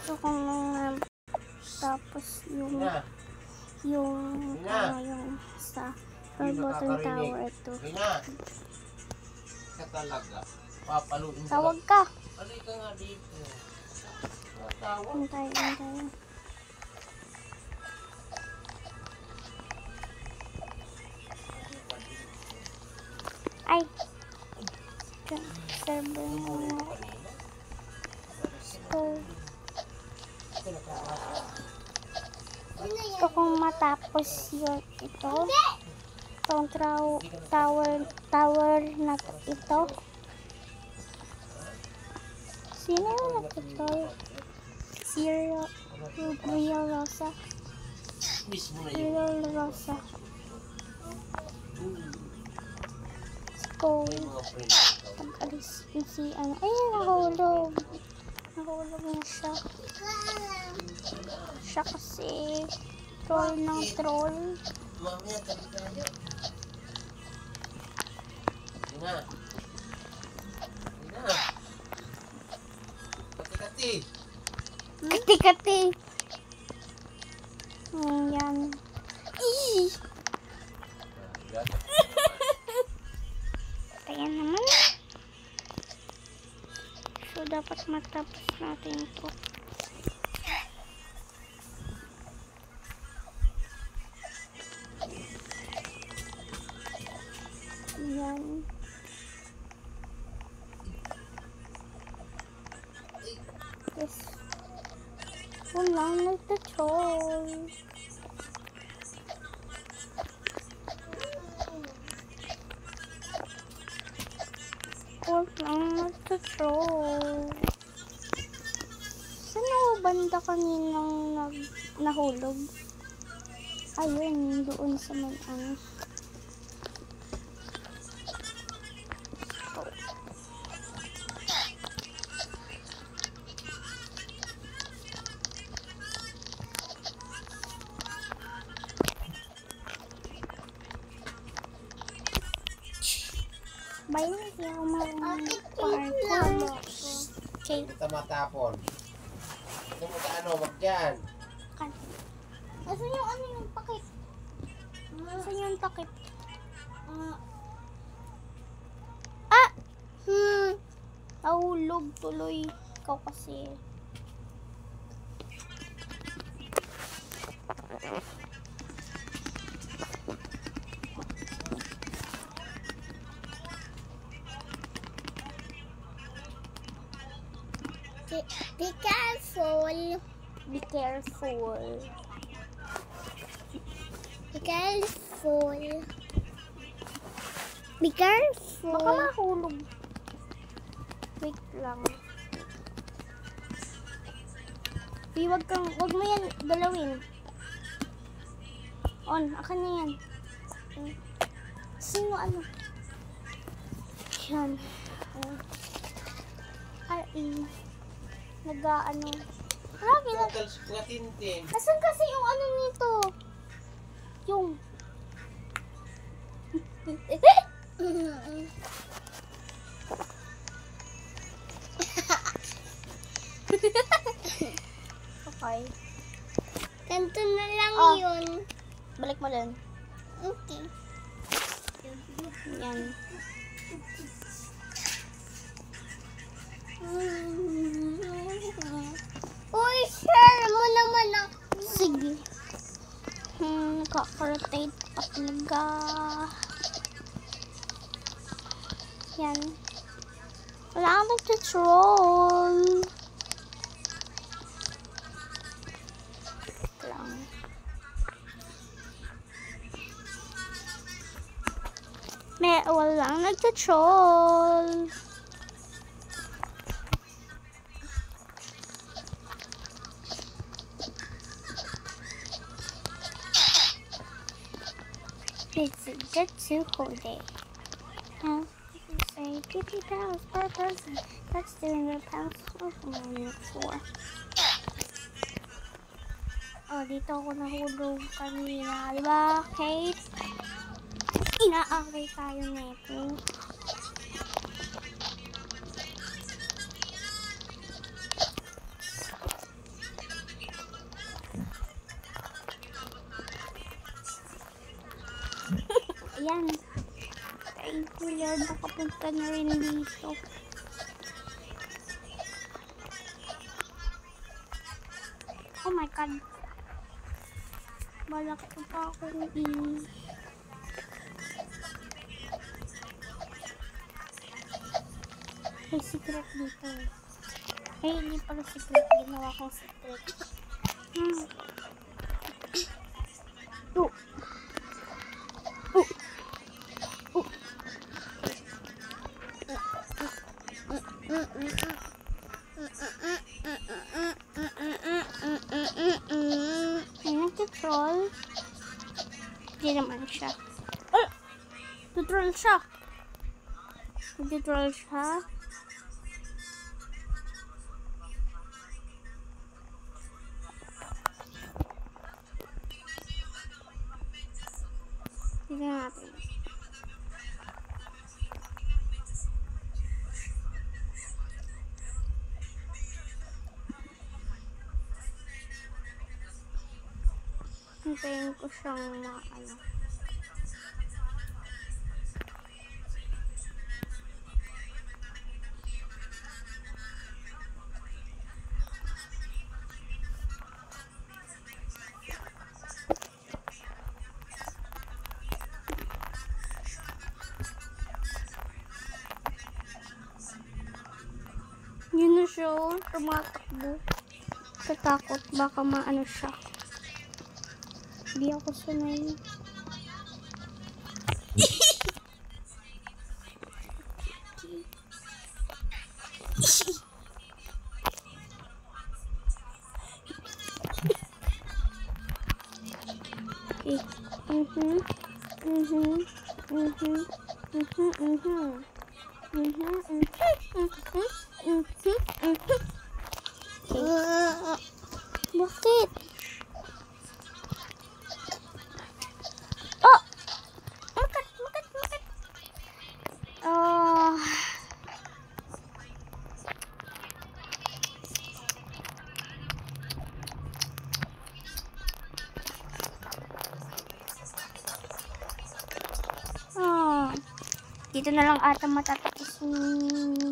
Gusto ko nang tapos yung sa Bottom Tower ito. Ka talaga. Papaluin ka. Tawag ka. Halika nga dito. Antay. Ay. Server mo. Gusto kong matapos yun ito. Itong tower na ito. Sino yung nagtutol? Real Rosa. Real Rosa. Go. Pag-alis si ano. Ay, nahulog. Nahulog na siya. Siya kasi troll ng troll. Kati-kati. Yan. Kaya naman. So, dapat matapos natin ito. Yan. Yes. Wala, nagtatroll. Wala, nagtatroll. Saan ako banda kaninang nahulog? Ayun, doon sa ano. Bayan, hindi ako parkour. Okay. Kita matapon. Ito mo sa ano, wag dyan. Nasaan yung ano yung takip? Nasaan yung takip? Nahulog tuloy. Ikaw kasi. Be careful. Be careful. Be careful. Be careful. Baka mahulog. Wait lang. Wag mo yan galawin. On, akan na yan. Sino ano? Yan. Nag-ano. Grabe na. Nasaan kasi yung ano nito? Yung. Okay. Ganito na lang yun. Balik mo lang. Okay. Yan. Uy, share mo naman ako. Sige. Kaka-rotate pa talaga. Yan. Wala akong nagtutroll. Lang. Wala akong nagtutroll. It's just too cold day. Say 50 pounds per person. That's 200 pounds of money for. Oh, dito ako nahulog kanina. Diba, Kate? Inaaway tayo nito. Punta na rin dito. Oh my God. Balak ko pa akong may secret dito eh. Eh, hindi pala secret. Ginawa kong secret. Ay, nag-troll. Hindi naman siya. Nag-troll siya. Nag-troll siya. Tignan natin. Hintayin ko siyang maano. Yun na siya, tumatakbo. Katakot, baka maano siya. Hindi ako sanay. Bakit? Oh! Makat! Dito na lang ata matatapos yung